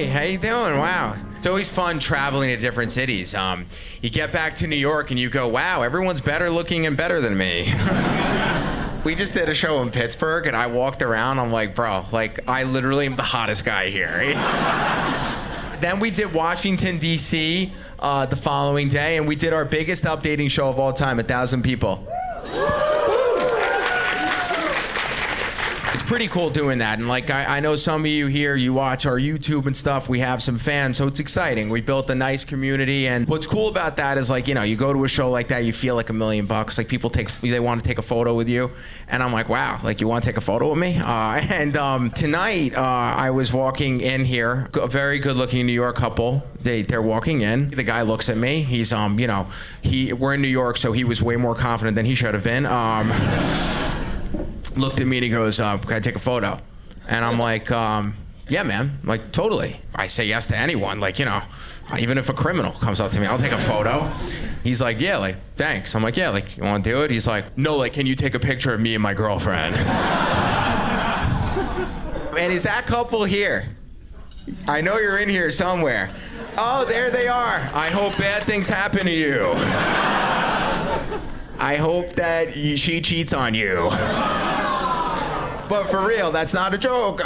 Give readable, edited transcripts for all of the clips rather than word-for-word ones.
Hey, how you doing? Wow. It's always fun traveling to different cities. You get back to New York and you go, wow, everyone's better looking and better than me. We just did a show in Pittsburgh and I walked around, I'm like, bro, like I literally am the hottest guy here. Then we did Washington, D.C. The following day, and we did our biggest UpDating show of all time, 1,000 people. It's pretty cool doing that, and like I know some of you here, you watch our YouTube and stuff, we have some fans, so it's exciting. We built a nice community, and what's cool about that is like, you know, you go to a show like that, you feel like $1 million. Like people they want to take a photo with you, and I'm like, wow, like you want to take a photo with me? Tonight, I was walking in here, a very good-looking New York couple. They're walking in. The guy looks at me. He's you know, we're in New York, so he was way more confident than he should have been. Looked at me and he goes, can I take a photo? And I'm like, yeah, man, like totally. I say yes to anyone, like, you know, even if a criminal comes up to me, I'll take a photo. He's like, yeah, like, thanks. I'm like, yeah, like, you want to do it? He's like, no, like, can you take a picture of me and my girlfriend? And is that couple here? I know you're in here somewhere. Oh, there they are. I hope bad things happen to you. I hope that she cheats on you. But for real, that's not a joke.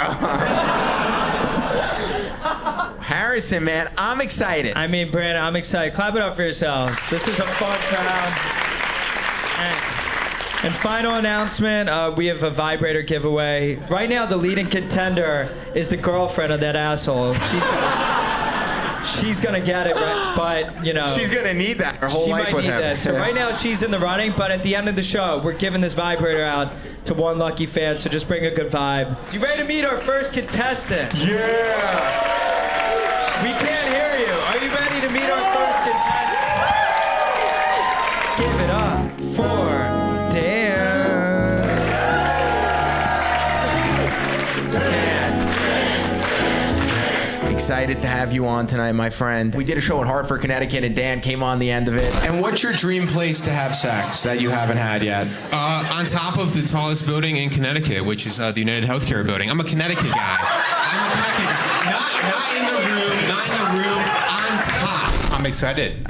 Harrison, man, I'm excited. I mean, Brandon, I'm excited. Clap it up for yourselves. This is a fun crowd. And final announcement, we have a vibrator giveaway. Right now, the leading contender is the girlfriend of that asshole. She's gonna get it, right? But you know, she's gonna need that her whole life with him. This. So right now she's in the running, but at the end of the show, we're giving this vibrator out to one lucky fan. So just bring a good vibe. You ready to meet our first contestant? Yeah. We can't hear you. Are you ready to meet our first contestant? Give it up for Dan. Excited to have you on tonight, my friend. We did a show in Hartford, Connecticut, and Dan came on the end of it. And what's your dream place to have sex that you haven't had yet? On top of the tallest building in Connecticut, which is the United Healthcare building. I'm a Connecticut guy. Not in the room, on top. I'm excited.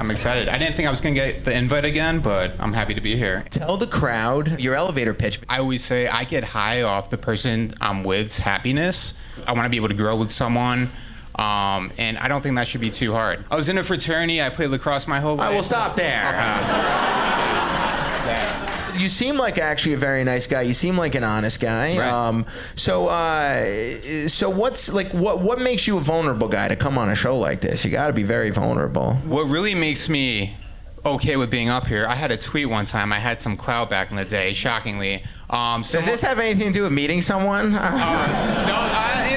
I didn't think I was going to get the invite again, but I'm happy to be here. Tell the crowd your elevator pitch. I always say I get high off the person I'm with's happiness. I want to be able to grow with someone. And I don't think that should be too hard. I was in a fraternity. I played lacrosse my whole life. I will stop there. You seem like actually a very nice guy. You seem like an honest guy. Right. So what's like what makes you a vulnerable guy to come on a show like this? You got to be very vulnerable. What really makes me okay with being up here, I had a tweet one time. I had some clout back in the day, shockingly. Does this have anything to do with meeting someone?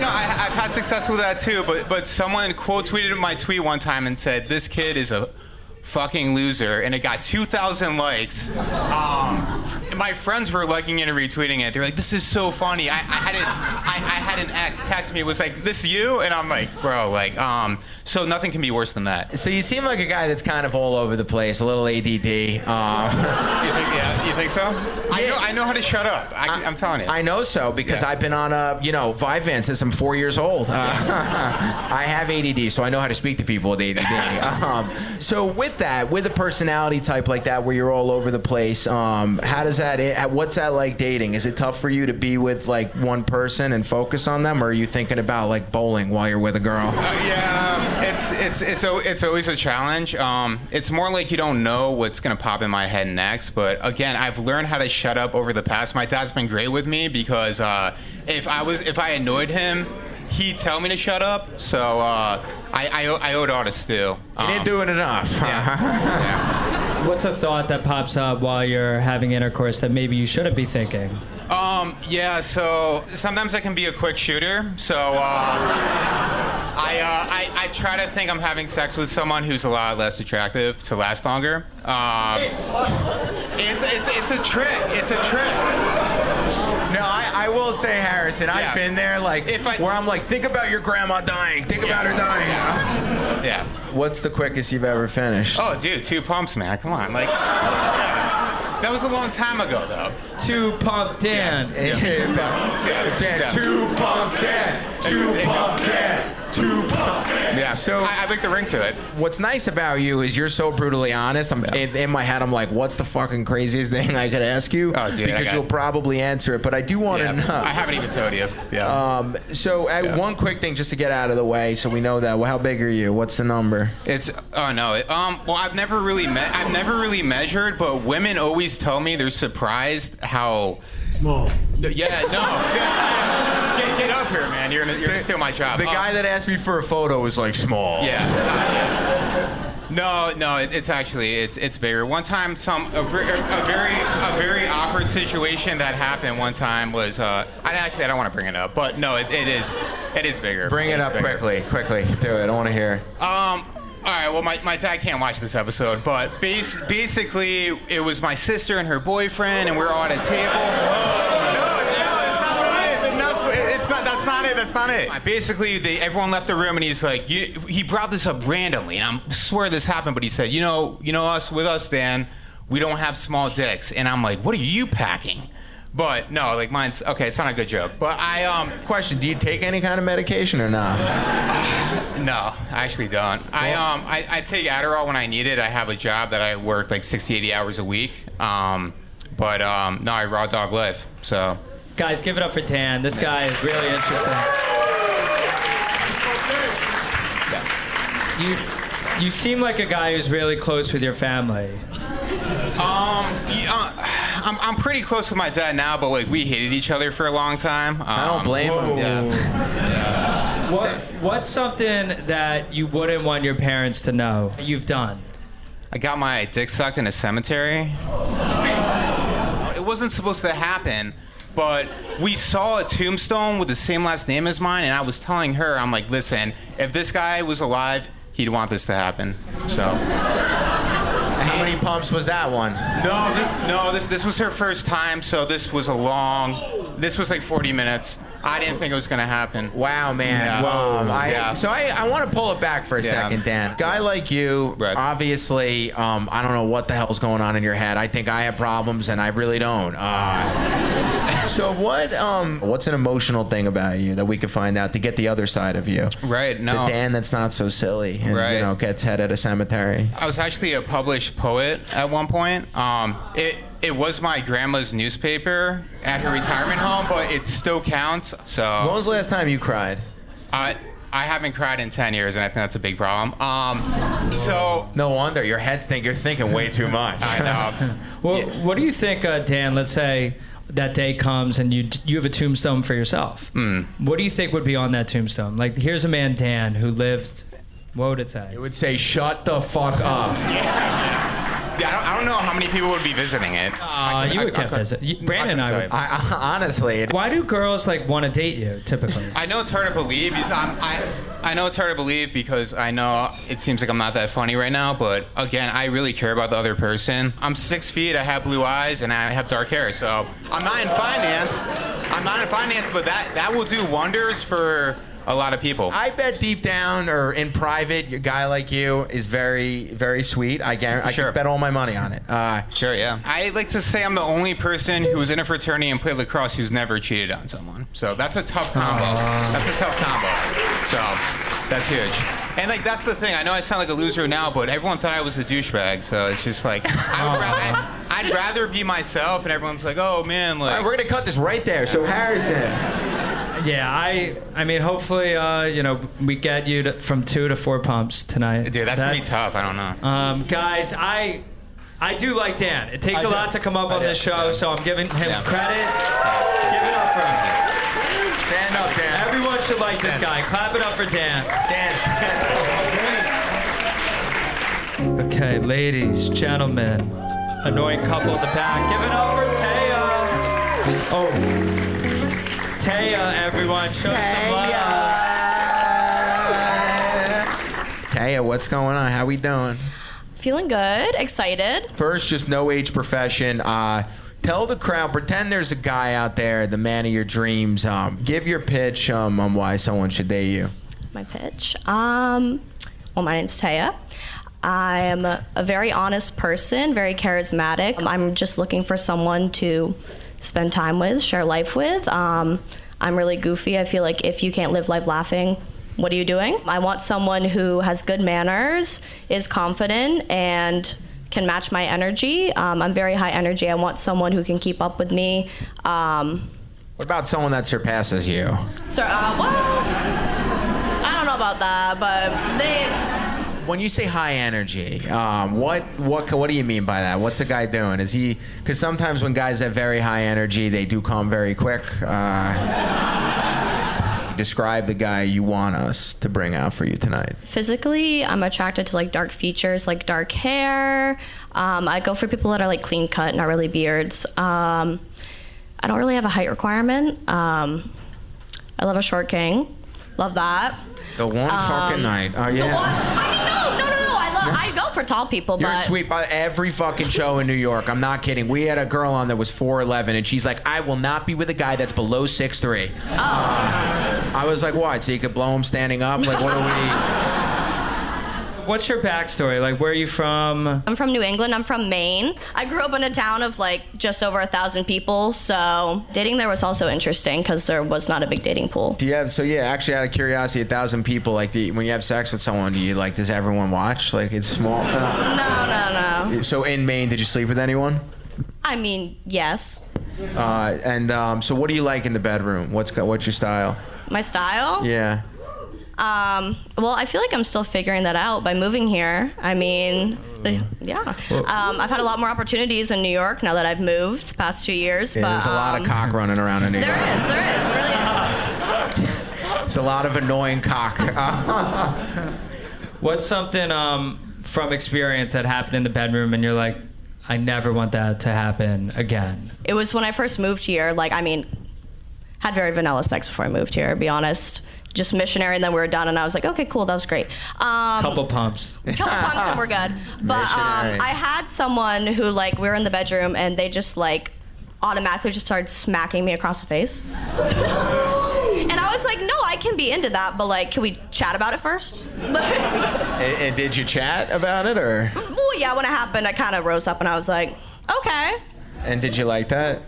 No, I've had success with that too, but someone quote tweeted my tweet one time and said, this kid is a fucking loser, and it got 2,000 likes. And my friends were liking it and retweeting it. They're like, this is so funny. I had an ex text me, was like, this you? And I'm like, bro, like, so nothing can be worse than that. So you seem like a guy that's kind of all over the place, a little ADD. You think so? Yeah. I know how to shut up. I'm telling you. I know so because I've been on a Vyvanse since I'm 4 years old. I have ADD, so I know how to speak to people with ADD. So with a personality type like that, where you're all over the place, what's that like dating? Is it tough for you to be with like one person and focus on them, or are you thinking about like bowling while you're with a girl? It's always a challenge. It's more like you don't know what's gonna pop in my head next. But again, I've learned how to shut up over the past. My dad's been great with me because if I annoyed him, he'd tell me to shut up. So I owed all to Stu. You didn't do it enough. Yeah. What's a thought that pops up while you're having intercourse that maybe you shouldn't be thinking? So sometimes I can be a quick shooter. So I try to think I'm having sex with someone who's a lot less attractive to last longer. It's a trick. It's a trick. No, I will say, Harrison, I've been there, where I'm like, think about your grandma dying. Think about her dying. Yeah. What's the quickest you've ever finished? Oh, dude, 2 pumps, man. Come on. That was a long time ago, though. 2 pump Dan. Dan. 2 pump Dan. 2 pump Dan. 2 2 pump. Yeah. So I like the ring to it. what's nice about you is you're so brutally honest. In my head, I'm like, what's the fucking craziest thing I could ask you? Oh, dude, because you'll probably answer it. But I do want to know. I haven't even told you. Yeah. One quick thing just to get out of the way, so we know that. Well, how big are you? What's the number? It's well, I've never really measured, but women always tell me they're surprised how Small. Yeah, no. Get up here, man. You're gonna steal my job. The guy that asked me for a photo was like small. Yeah. No, it's actually it's bigger. One time, a very awkward situation that happened one time was I don't want to bring it up, but no, it is bigger. Bring it up quickly. Do it. I don't want to hear. All right, well, my dad can't watch this episode, but basically, it was my sister and her boyfriend, and we're all at a table. No, it's not what it is. That's not it. Basically, everyone left the room, and he's like, he brought this up randomly, and I swear this happened, but he said, with us, Dan, we don't have small dicks. And I'm like, what are you packing? But no, like mine's okay. It's not a good joke. But Question: do you take any kind of medication or not? No, I actually don't. I take Adderall when I need it. I have a job that I work like 60, 80 hours a week. No, I raw dog life. So. Guys, give it up for Dan. This guy is really interesting. You seem like a guy who's really close with your family. I'm pretty close with my dad now, but like we hated each other for a long time. I don't blame him. Yeah. What's something that you wouldn't want your parents to know you've done? I got my dick sucked in a cemetery. It wasn't supposed to happen, but we saw a tombstone with the same last name as mine, and I was telling her, I'm like, listen, if this guy was alive, he'd want this to happen. So. How many pumps was that one? This was her first time, so this was like 40 minutes. I didn't think it was gonna happen. Wow, man. Yeah. So I want to pull it back for a second, Dan. Guy like you, Right. Obviously, I don't know what the hell's going on in your head. I think I have problems, and I really don't. So what's an emotional thing about you that we could find out to get the other side of you? Right. No. The Dan that's not so silly and Right. Gets head at a cemetery. I was actually a published poet at one point. It was my grandma's newspaper at her retirement home, but it still counts. So. When was the last time you cried? I haven't cried in 10 years, and I think that's a big problem. So. No wonder you're thinking way too much. I know. Well, what do you think, Dan? Let's say that day comes and you have a tombstone for yourself. What do you think would be on that tombstone? Like, here's a man, Dan, who lived. What would it say? It would say, "Shut the fuck up." I don't know how many people would be visiting it. You would get visit. Brandon and I would. Honestly. Why do girls want to date you typically? I know it's hard to believe. I know it's hard to believe because I know it seems like I'm not that funny right now. But again, I really care about the other person. I'm 6 feet. I have blue eyes and I have dark hair. So I'm not in finance. But that will do wonders for a lot of people. I bet deep down or in private, a guy like you is very, very sweet. I can bet all my money on it. Sure, yeah. I like to say I'm the only person who was in a fraternity and played lacrosse who's never cheated on someone. So that's a tough combo. So that's huge. And like that's the thing. I know I sound like a loser now, but everyone thought I was a douchebag. So it's just like I'd rather be myself, and everyone's like, oh man, like. All right, we're gonna cut this right there. So Harrison. Yeah, I mean, hopefully, we get you from 2 to 4 pumps tonight. Dude, that's pretty tough. I don't know. Guys, I do like Dan. It takes a lot to come up on this show, so I'm giving him credit. Give it up for him. Stand up, Dan. Everyone should like this guy. Clap it up for Dan. Dan, stand up. Okay, ladies, gentlemen, annoying couple in the back. Give it up for Taya. Oh. Taya, everyone, show some love. Taya, what's going on? How we doing? Feeling good, excited. First, just no age profession. Tell the crowd, pretend there's a guy out there, the man of your dreams. Give your pitch on why someone should date you. My pitch. Well, my name's Taya. I'm a very honest person, very charismatic. I'm just looking for someone to spend time with, share life with. I'm really goofy. I feel like if you can't live life laughing, what are you doing? I want someone who has good manners, is confident, and can match my energy. I'm very high energy. I want someone who can keep up with me. What about someone that surpasses you? So, well, I don't know about that, but they. When you say high energy, what do you mean by that? What's a guy doing? Is he? Because sometimes when guys have very high energy, they do come very quick. Describe the guy you want us to bring out for you tonight. Physically, I'm attracted to like dark features, like dark hair. I go for people that are like clean cut, not really beards. I don't really have a height requirement. I love a short king. Love that. The one fucking night. Oh yeah. The one, I mean, no. I go for tall people, You're but sweet. By every fucking show in New York. I'm not kidding. We had a girl on that was 4'11", and she's like, I will not be with a guy that's below 6'3". I was like, what? So you could blow him standing up? Like, what are we? What's your backstory? Like, where are you from? I'm from New England. I'm from Maine. I grew up in a town of like just over 1,000 people, so dating there was also interesting because there was not a big dating pool. Do you have? So yeah, actually, out of curiosity, 1,000 people. Like, when you have sex with someone, do you like? Does everyone watch? Like, it's small. No. So in Maine, did you sleep with anyone? I mean, yes. So what do you like in the bedroom? What's your style? My style? Yeah. Well, I feel like I'm still figuring that out by moving here. I mean, yeah. I've had a lot more opportunities in New York now that I've moved the past 2 years. Yeah, but, there's a lot of cock running around in New York. There is, really. It's a lot of annoying cock. What's something from experience that happened in the bedroom and you're like, I never want that to happen again? It was when I first moved here. Like, I mean, had very vanilla sex before I moved here, to be honest. Just missionary, and then we were done, and I was like, okay, cool, that was great. Couple pumps and we're good. But I had someone who, like, we were in the bedroom, and they just, like, automatically just started smacking me across the face. And I was like, no, I can be into that, but, like, can we chat about it first? And did you chat about it, or? Well, yeah, when it happened, I kind of rose up, and I was like, okay. And did you like that?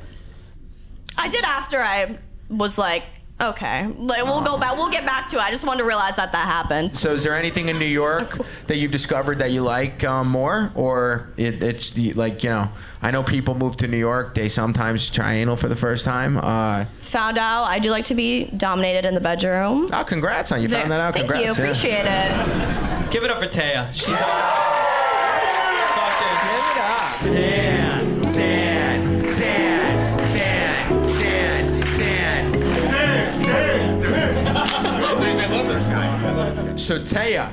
I did after I was like, okay, like, we'll get back to it. I just wanted to realize that happened. So is there anything in New York that you've discovered that you like more? Or it's like, you know, I know people move to New York, they sometimes try anal for the first time. Found out I do like to be dominated in the bedroom. Oh, congrats on you found that out. Thank Congrats. you, appreciate it. Give it up for Taya. She's Give it up. I love this guy. So Taya,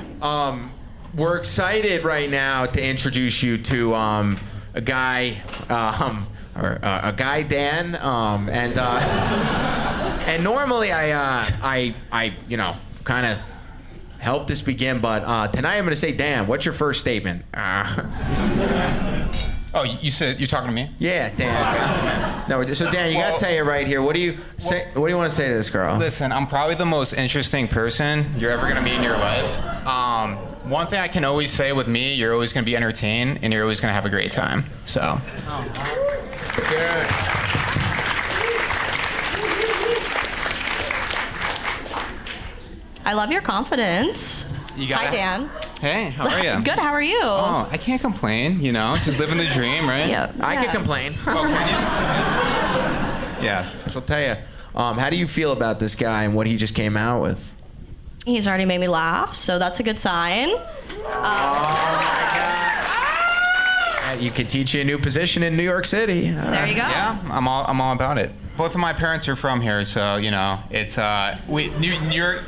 we're excited right now to introduce you to a guy, a guy Dan, and normally I you know, kind of help this begin, but tonight I'm going to say, Dan, what's your first statement? Oh, you're talking to me? Yeah, Dan. No, so Dan, you got Taya right here. What do you say? What do you want to say to this girl? Listen, I'm probably the most interesting person you're ever gonna meet in your life. One thing I can always say with me, you're always gonna be entertained and you're always gonna have a great time. So. Good. I love your confidence. Hi, Dan. Hey, how are you? Good, how are you? Oh, I can't complain, you know, just living the dream, right? Yeah. I can complain. Oh, can you? Yeah. So Taya, how do you feel about this guy and what he just came out with? He's already made me laugh, so that's a good sign. You can teach you a new position in New York City. There you go. Yeah, I'm all about it. Both of my parents are from here, so you know, it's New York.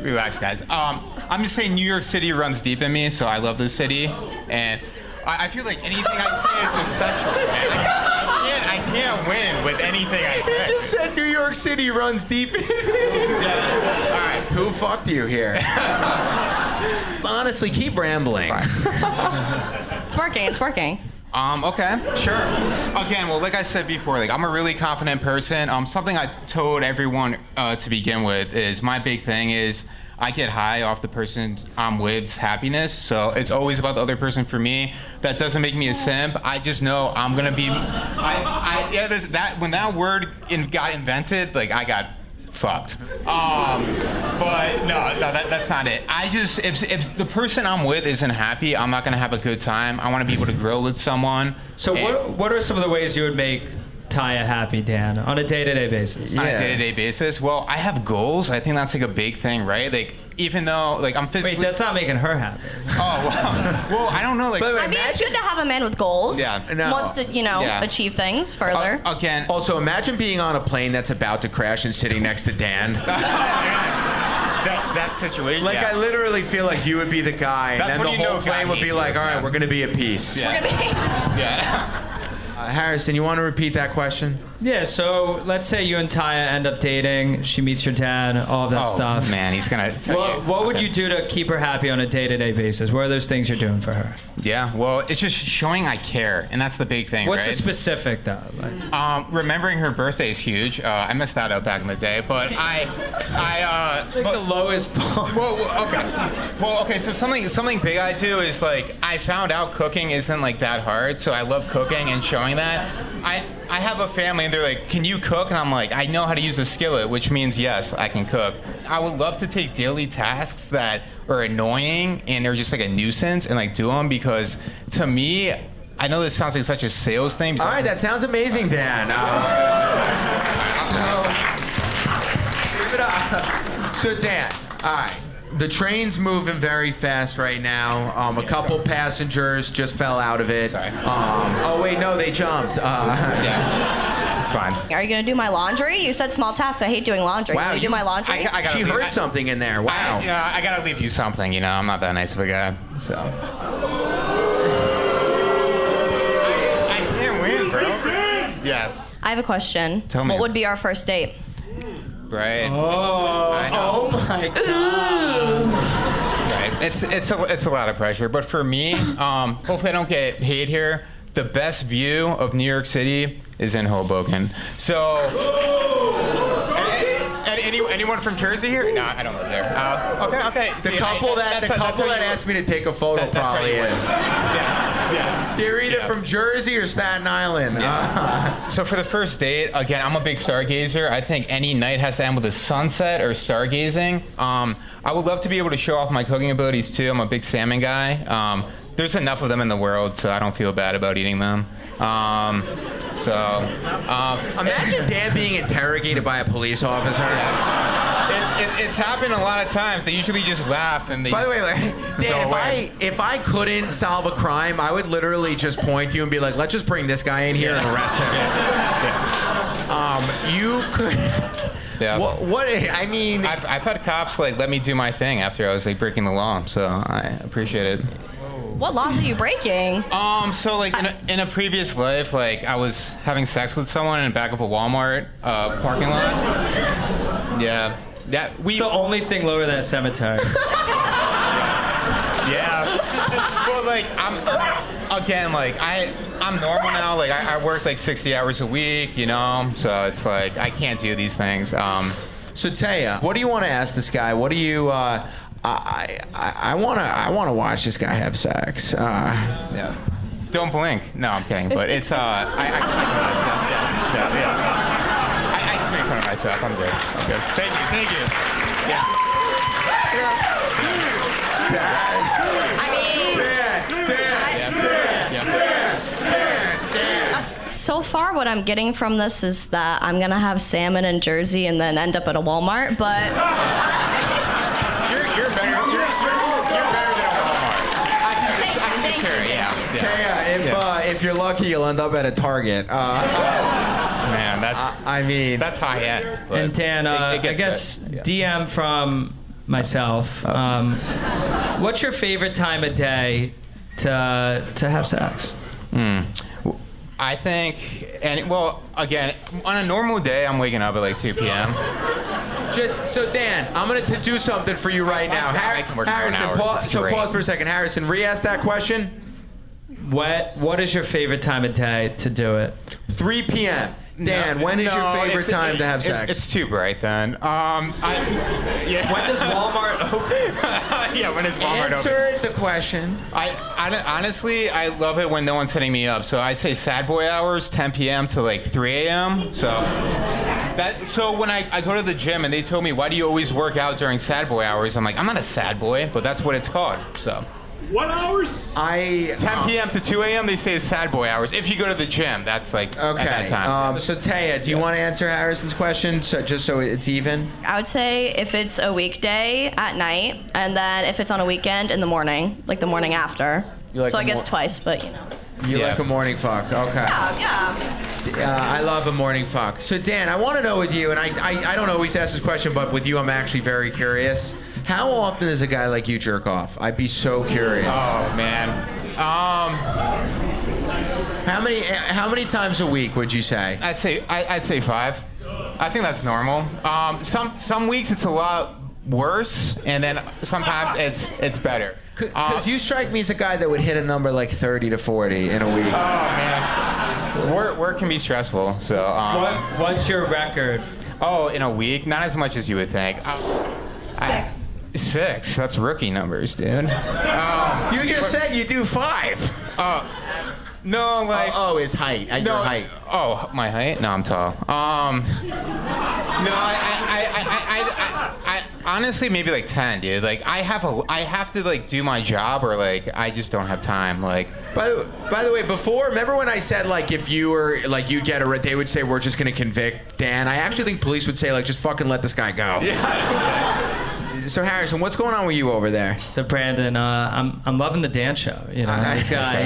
Relax, guys. I'm just saying New York City runs deep in me, so I love this city, and I feel like anything I say is just central. Man. I can't win with anything I say. You just said New York City runs deep in me. Yeah. All right. Who fucked you here? Honestly, keep rambling. It's working. Okay, sure. Again, well, like I said before, like I'm a really confident person. Something I told everyone to begin with is my big thing is I get high off the person I'm with's happiness. So it's always about the other person for me. That doesn't make me a simp. I just know I'm gonna be. When that word got invented, like I got fucked. But no, that's not it. I just, if the person I'm with isn't happy, I'm not gonna have a good time. I want to be able to grow with someone. So what are some of the ways you would make Taya happy, Dan, on a day-to-day basis? On a day-to-day basis? Well, I have goals. I think that's like a big thing, right? Like, even though, like, I'm physically... Wait, that's not making her happy. Oh, well, I don't know. Like, I mean, it's good to have a man with goals. Yeah. No. Wants to, achieve things further. Again... Also, imagine being on a plane that's about to crash and sitting next to Dan. that situation. Like, I literally feel like you would be the guy, That's and then when the you whole know God plane would be hates like, you. all right, we're going to be at peace. Yeah. Yeah. Harrison, you want to repeat that question? Yeah, so let's say you and Taya end up dating, she meets your dad, all of that stuff. Man, he's gonna tell you. What would you do to keep her happy on a day-to-day basis? What are those things you're doing for her? Yeah, well, it's just showing I care, and that's the big thing, What's right? the specific, though? Like, Remembering her birthday is huge. I messed that up back in the day, but it's like the lowest part. Well, okay. So something big I do is like I found out cooking isn't like that hard, so I love cooking and showing that. I have a family and they're like, "Can you cook?" And I'm like, "I know how to use a skillet," which means yes, I can cook. I would love to take daily tasks that are annoying and are just like a nuisance and like do them because to me, I know this sounds like such a sales thing. All right, that sounds amazing, Dan. So Dan, all right. The train's moving very fast right now. A couple passengers just fell out of it. Sorry. Oh wait, no, they jumped. Yeah, it's fine. Are you gonna do my laundry? You said small tasks. I hate doing laundry. Wow, Can you do my laundry? I gotta She leave- heard something in there. Wow. I gotta leave you something. I'm not that nice of a guy, so. I can't win, bro. Yeah. I have a question. Tell me. What would be our first date? Right. Oh my God. Right. It's a lot of pressure, but for me, hopefully I don't get hate here. The best view of New York City is in Hoboken. So, anyone from Jersey here? No, I don't live there. Okay. The couple that asked me to take a photo probably is. Yeah. They're either from Jersey or Staten Island. So for the first date, again, I'm a big stargazer. I think any night has to end with a sunset or stargazing. I would love to be able to show off my cooking abilities too. I'm a big salmon guy. There's enough of them in the world, so I don't feel bad about eating them. Imagine Dan being interrogated by a police officer. It's happened a lot of times. They usually just laugh and they. By the way, Dan, go away. if I couldn't solve a crime, I would literally just point to you and be like, "Let's just bring this guy in here and arrest him." You could. Yeah. What? I mean, I've had cops like let me do my thing after I was like breaking the law, so I appreciate it. What laws are you breaking? So like in a previous life, like I was having sex with someone in the back of a Walmart parking lot. Yeah. It's the only thing lower than a cemetery. Yeah. Well, like I'm normal now. Like I work like 60 hours a week, so it's like I can't do these things. So Taya, what do you want to ask this guy? What do you? I want to watch this guy have sex. Yeah. Don't blink. No, I'm kidding. But it's I just make fun of myself. I'm good. Thank you. Yeah. So far, what I'm getting from this is that I'm gonna have salmon in Jersey and then end up at a Walmart. But You're better than a Walmart. I can sure. Yeah. Taya, if you're lucky, you'll end up at a Target. Man, that's high end. but And Dan, it gets I guess better. DM from myself. What's your favorite time of day to have sex? I think, again, on a normal day, I'm waking up at like 2 p.m. So Dan, I'm gonna do something for you right now. I can work my own Harrison, hours. It's great. pause for a second. Harrison, re-ask that question. What is your favorite time of day to do it? 3 p.m. Dan, when is your favorite time to have sex? It's too bright then. Yeah. When does Walmart open? Yeah, when is Walmart open? Answer the question. Honestly, I love it when no one's hitting me up. So I say sad boy hours, 10 p.m. to like 3 a.m. So when I go to the gym and they told me, why do you always work out during sad boy hours? I'm like, I'm not a sad boy, but that's what it's called. So. What hours? 10 p.m. to 2 a.m. they say is sad boy hours. If you go to the gym, that's like at that time. So Taya, do you want to answer Harrison's question, just so it's even? I would say if it's a weekday at night, and then if it's on a weekend in the morning, like the morning after. Like so I guess twice, but You like a morning fuck, okay. Yeah. I love a morning fuck. So Dan, I want to know with you, and I don't always ask this question, but with you I'm actually very curious. How often does a guy like you jerk off? I'd be so curious. Oh man. How many times a week would you say? I'd say 5. I think that's normal. Some weeks it's a lot worse, and then sometimes it's better. Because you strike me as a guy that would hit a number like 30 to 40 in a week. Oh man. Work can be stressful. So. What's your record? Oh, in a week? Not as much as you would think. 6. 6? That's rookie numbers, dude. You just said you do 5. No, like. His height. Your height. Oh, my height? No, I'm tall. No, I honestly maybe like 10, dude. Like I have to like do my job, or like I just don't have time. Like. By the way, before, remember when I said like if you were like you'd get arrested, they would say we're just gonna convict Dan. I actually think police would say like just fucking let this guy go. Yeah. So Harrison, what's going on with you over there? So Brandon, I'm loving the Dan show. You know, this guy.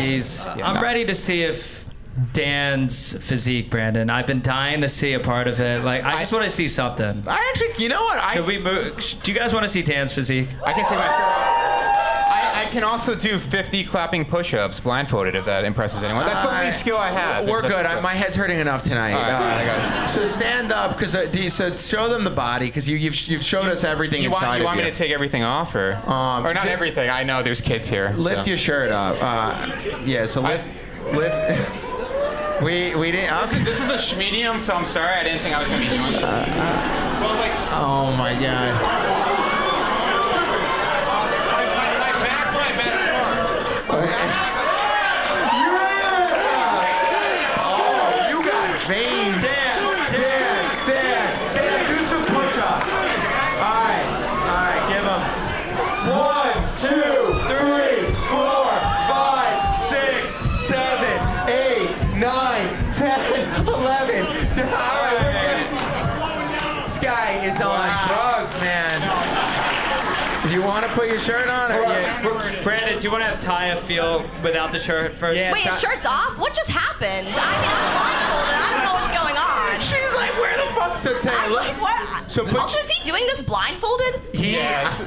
I'm ready to see if Dan's physique, Brandon. I've been dying to see a part of it. Like I just want to see something. I actually, you know what? Should we move? Do you guys want to see Dan's physique? I can say I can also do 50 clapping push-ups blindfolded if that impresses anyone. That's the only skill I have. We're good. My head's hurting enough tonight. All right, I got it. So stand up, so show them the body, because you've showed us everything inside of you. You want me to take everything off, or not everything? I know there's kids here. Lift your shirt up. So lift. We didn't. This is a schmedium, so I'm sorry. I didn't think I was gonna be doing this. Well, like. Oh my God. Oh, you got veins. Dan, do some push-ups. All right, give him. 1, 2, 3, 4, 5, 6, 7, 8, 9, 10, 11. All right, we're good. This guy is on drugs, man. Do you want to put your shirt on? Brandon, do you want to have Taya feel without the shirt first? Yeah. Wait, his shirt's off? What just happened? I'm blindfolded. I don't know what's going on. She's like, where the fuck? So Taya, look. Like, what? So Also, is he doing this blindfolded? That's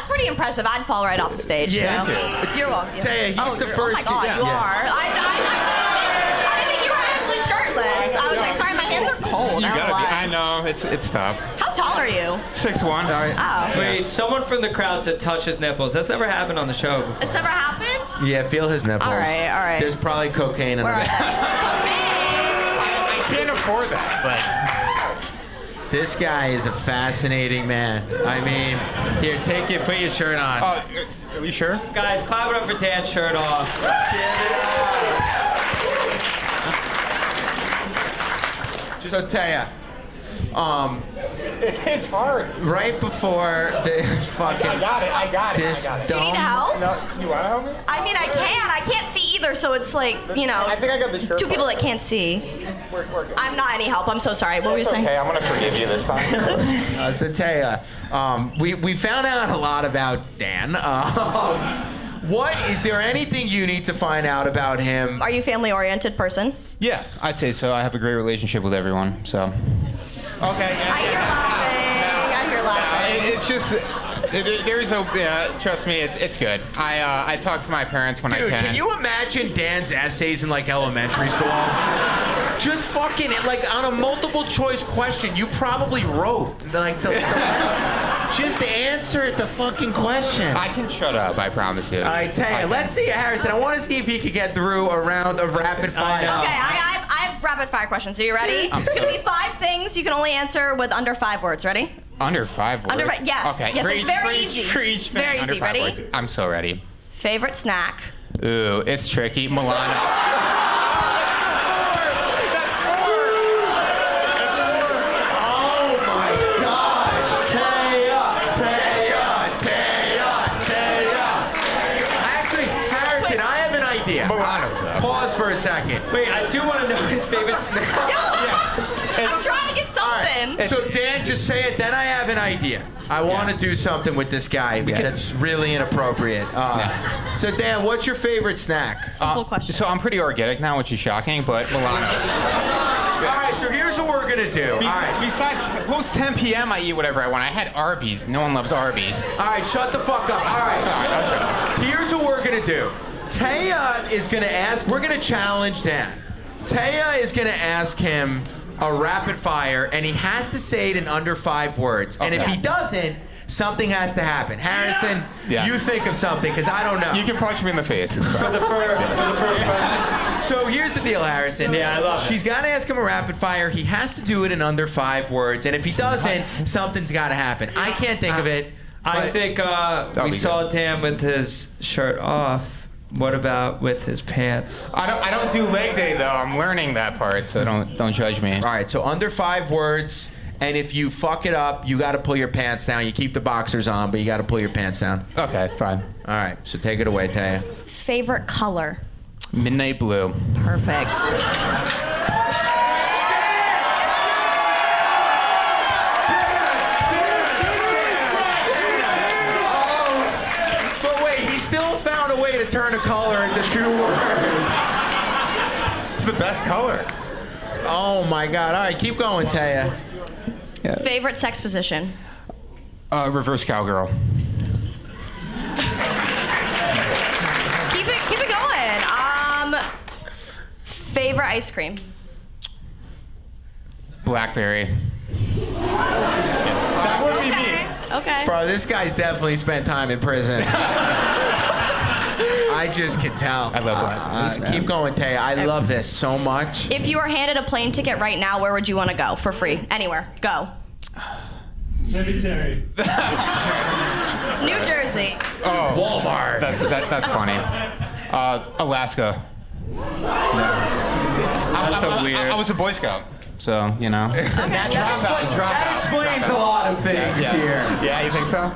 pretty impressive. I'd fall right off the stage. Yeah. So. You're welcome. Taya, he's the first. Oh my God, kid. you are. I didn't think you were actually shirtless. I was like, sorry, my hands are cold. You gotta be. I know it's tough. How tall are you? 6'1". All right. Oh. Wait, someone from the crowd said touch his nipples. That's never happened on the show before. It's never happened? Yeah, feel his nipples. All right. There's probably cocaine in Where are it. they? I can't afford that, but. This guy is a fascinating man. I mean, here, put your shirt on. Are we sure? Guys, clap it up for Dan's shirt off. So Taya, it's hard. right before this fucking I got it. this I got it. Do you need dumb. help? No, you wanna help me? I mean, I can. I can't see either, so it's like, you know, I think I got the shirt. two people that can't see. We're good. I'm not any help. I'm so sorry. What were you It's saying? okay, I'm gonna forgive you this time. So Taya, we found out a lot about Dan. Is there anything you need to find out about him? Are you a family-oriented person? Yeah, I'd say so. I have a great relationship with everyone, so. Okay. I hear laughing. It's just, there's trust me, it's good. I talk to my parents when Dude, I can. can you imagine Dan's essays in like elementary school? Just fucking like on a multiple choice question, you probably wrote like just answer the fucking question. I can shut up, I promise you. All right, Taya, let's see, Harrison. I want to see if he could get through a round of rapid fire. Okay, I have rapid fire questions. Are you ready? It's gonna be 5 things you can only answer with under 5 words. Ready? Under 5 words? Yes. Okay. Yes, it's very easy. It's very easy. Ready? Words. I'm so ready. Favorite snack? Ooh, it's tricky. Milano. Pause for a second. Wait, I do want to know his favorite snack. I'm trying to get something. Right. So Dan, just say it. Then I have an idea. I want to do something with this guy that's really inappropriate. So Dan, what's your favorite snack? Simple question. So I'm pretty organic now, which is shocking, but Milano's. All right, so here's what we're gonna do. All right. Besides, post 10 p.m. I eat whatever I want. I had Arby's. No one loves Arby's. All right, shut the fuck up. All right. I'll shut up. Here's what we're gonna do. Taya is gonna ask. We're gonna challenge Dan. Taya is gonna ask him a rapid fire, and he has to say it in under 5 words. And if he doesn't, something has to happen. Harrison, you think of something, because I don't know. You can punch me in the face. For the first question. So here's the deal, Harrison. Yeah, I love it. She's got to ask him a rapid fire. He has to do it in under 5 words. And if he doesn't, something's got to happen. I can't think of it. I think we saw Dan with his shirt off. What about with his pants? I don't do leg day though. I'm learning that part, so don't judge me. All right, so under 5 words, and if you fuck it up, you got to pull your pants down. You keep the boxers on, but you got to pull your pants down. Okay, fine. All right, so take it away, Taya. Favorite color? Midnight blue. Perfect. To turn a color into 2 words. It's the best color. Oh my God! All right, keep going, Taya. Yeah. Favorite sex position? Reverse cowgirl. Keep it going. Favorite ice cream? Blackberry. That would be me. Okay. Bro, this guy's definitely spent time in prison. I just can tell. I love that. Keep going, Taya. I love this so much. If you were handed a plane ticket right now, where would you want to go for free? Anywhere. Go. Cemetery. New Jersey. Oh, Walmart. That's funny. Alaska. That's so weird. I was a Boy Scout, so you know. That explains a lot of things here. Yeah, you think so?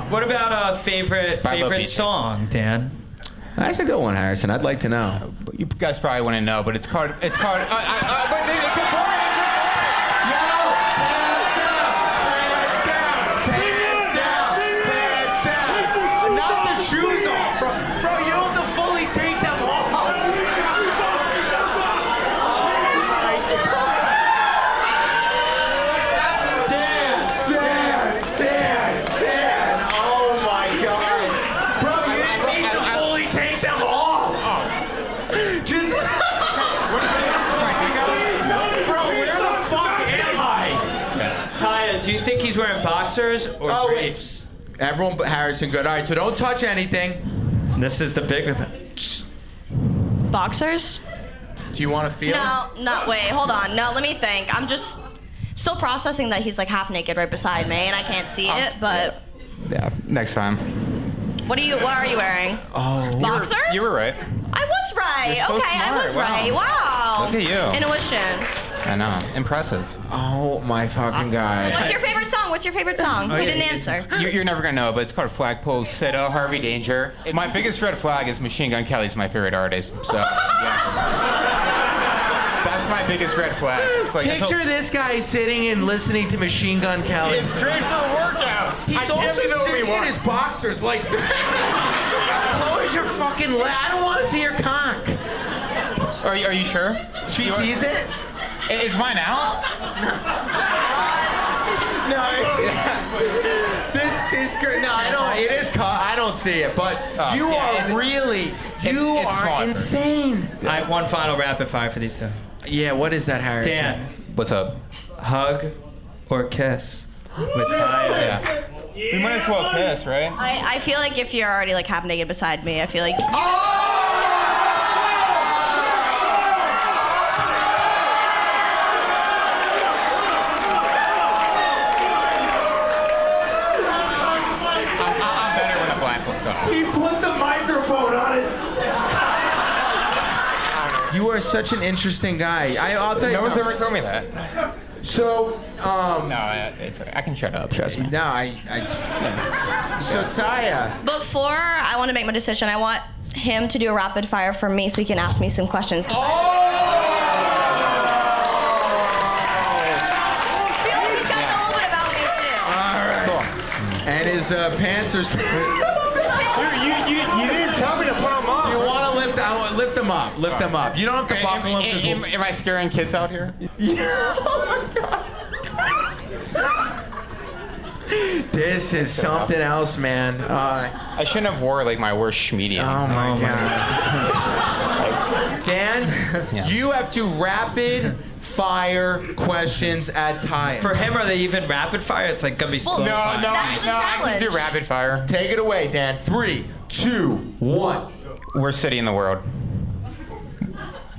What about a favorite song, Dan? That's a good one, Harrison. I'd like to know. You guys probably want to know, but it's called. But it's important. Pants down. Knock the shoes off, bro. Bro, you don't have to fully take them off. Dan. Oh my God. Bro, you didn't need to fully take them off. Just. Bro, where the fuck am I? Taya, do you think he's wearing boxers or briefs? Everyone but Harrison good. All right, so don't touch anything. This is the big one. Boxers? Do you want to feel? No, wait, hold on. No, let me think. I'm just still processing that he's like half naked right beside me and I can't see it, but. Yeah, next time. What are you wearing? Oh. Boxers? You were right. I was right. You're so Okay, I smart. was Wow. right. Wow. Look at you. Intuition. I know. Impressive. Oh my fucking God. What's your favorite song? You didn't answer. You're never gonna know, but it's called Flagpole Sitta, Harvey Danger. My biggest red flag is Machine Gun Kelly's my favorite artist. So yeah. That's my biggest red flag. It's like, Picture this guy sitting and listening to Machine Gun Kelly. it's great for workouts. He's also sitting in his boxers like close your fucking I don't want to see your cock. Are you sure? She sees it? Is mine out? No. This girl. No, I don't. It is. I don't see it, but you are really. You it's are smart. insane. I have one final rapid fire for these two. Yeah. What is that, Harrison? Dan, What's up? hug or kiss with Taya? Yeah. We might as well kiss, right? I feel like if you're already like half naked beside me, I feel like. are such an interesting guy. I'll tell you. No one's something. ever told me that. So, No, it's okay. I can shut up. Trust me. no, So Taya, Before I want to make my decision, I want him to do a rapid fire for me so he can ask me some questions. I feel like he's got to know a little bit about me too. and his pants are. You didn't tell me to put them on. You want to lift? I want lift them up. Lift them up. You don't have to buckle them. Am I scaring kids out here? Oh my God. This is something else, man. I shouldn't have wore like my worst schmedium. Oh my God. Dan, you have to rapid fire questions at Taya. For him, are they even rapid fire? It's like gonna be slow No, fire. That's the I can do challenge. rapid fire. Take it away, Dan. 3, 2, 1. Worst city in the world.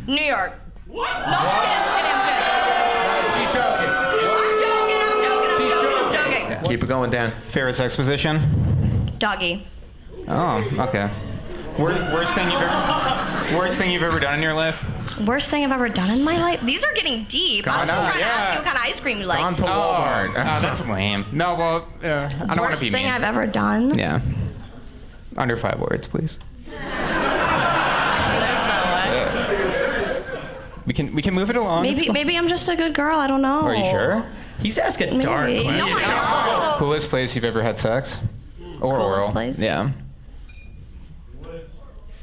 New York. What? No, I'm kidding. She's joking. I'm joking. Keep it going, Dan. Favorite sex position? Doggy. Oh, okay. Worst thing you've ever done in your life? Worst thing I've ever done in my life? These are getting deep. I'm just trying to ask you what kind of ice cream you like. On to Walmart. That's lame. No, well, I don't want Worst to be thing mean. I've ever done? Yeah. Under 5 words, please. There's no way. We can move it along. Maybe I'm just a good girl. I don't know. Are you sure? He's asking dark Maybe. questions. No, I know. Coolest place you've ever had sex? Or Coolest oral? place? Yeah.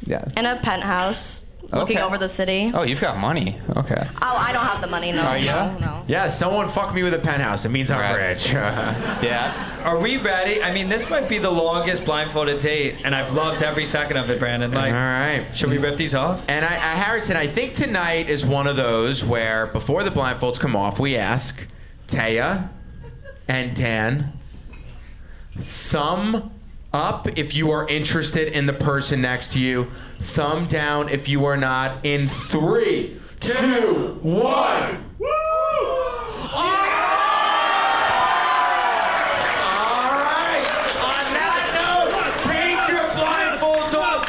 Yeah. In a penthouse, looking Okay. over the city. Oh, you've got money. Okay. Oh, I don't have the money. No. Oh, yeah? No. Yeah, someone fucked me with a penthouse. It means I'm Right. rich. Yeah. Are we ready? I mean, this might be the longest blindfolded date, and I've loved every second of it, Brandon. Like, All right. should we rip these off? And Harrison, I think tonight is one of those where before the blindfolds come off, we ask Taya and Dan, thumb up if you are interested in the person next to you. Thumb down if you are not. In 3, 2, 1.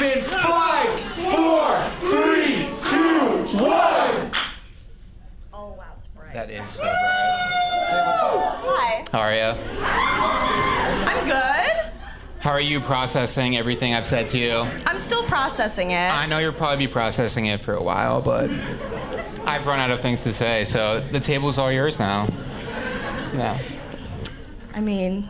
In 5, 4, 3, 2, 1. Oh wow, it's bright. That is so bright. Hey, what's up? Hi. How are you? I'm good. How are you processing everything I've said to you? I'm still processing it. I know you'll probably be processing it for a while, but I've run out of things to say, so the table's all yours now. Yeah. I mean,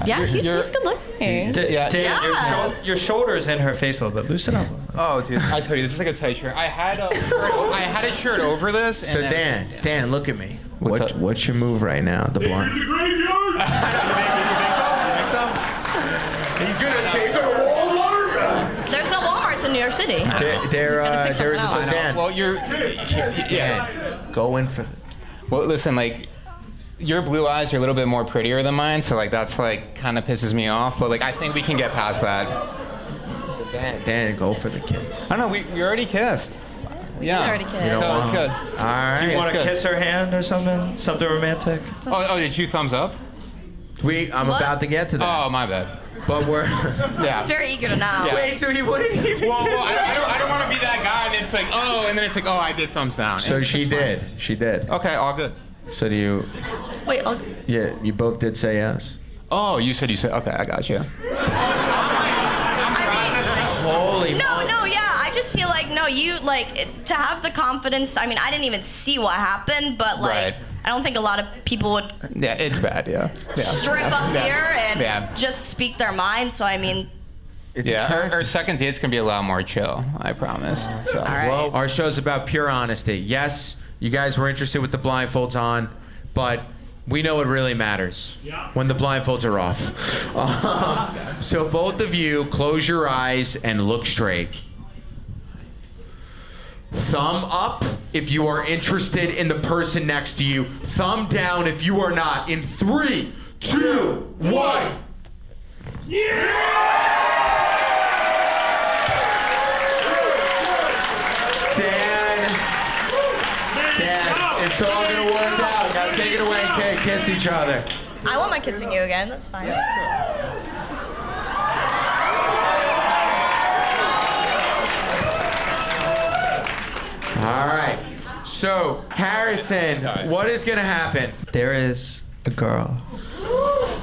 yeah, he's good looking. Yeah. Dan, Yeah. your shoulder's in her face a little bit. Loosen up. Oh, dude, I told you this is like a tight shirt. I had a shirt over this. And So then- Dan, look at me. What's up? What's your move right now? The blind. He's gonna take a Walmart. There's no Walmarts in New York City. There is something a else. so Dan. Well, Dan, go in for the. Well, listen, like, your blue eyes are a little bit more prettier than mine, so like that's like kind of pisses me off. But like, I think we can get past that. So Dan, go for the kiss. I don't know. We already kissed. Yeah. We already kissed. You don't So it's want- good. All right. Do you want to good. kiss her hand or something? Something romantic? Oh, did you thumbs up? I'm What? about to get to that, Oh, my bad. but we're. Yeah. He's very eager to know. Yeah. Wait, so he wouldn't even. Well, I don't want to be that guy, and it's like, oh, and then it's like, oh, I did thumbs down. So It's she fine. did. She did. Okay, all good. So do you? Wait, Yeah, you both did say yes. Oh, you said. Okay, I got you. Holy. no, yeah. I just feel like you like to have the confidence. I mean, I didn't even see what happened, but like, Right. I don't think a lot of people would Yeah, it's bad. Yeah. strip up Yeah. here and Yeah. just speak their mind. So I mean, It's Yeah. attractive. Our second date's gonna be a lot more chill. I promise. So. all right. Well, our show's about pure honesty. Yes, you guys were interested with the blindfolds on, but we know what really matters when the blindfolds are off. So both of you, close your eyes and look straight. Thumb up if you are interested in the person next to you. Thumb down if you are not. In 3, 2, 1. Dan, it's all gonna work out. Now take it away and kiss each other. I won't mind kissing you again. That's fine. All right. So, Harrison, what is going to happen? There is a girl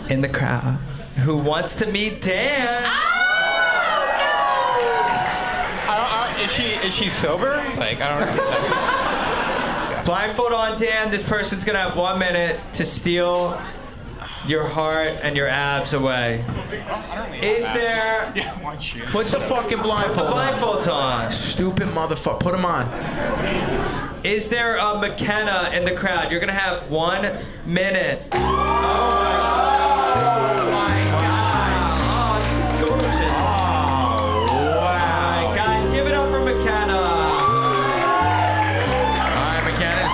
in the crowd who wants to meet Dan. Is she sober? Like, I don't know. Blindfold on, Dan. This person's gonna have 1 minute to steal your heart and your abs away. Is there? Yeah, one shoe. Put the fucking blindfold on. Blindfolds on. Stupid motherfucker. Put them on. Is there a McKenna in the crowd? You're gonna have 1 minute. Oh my God. Oh, she's gorgeous. Wow. All right, guys, give it up for McKenna. All right, McKenna's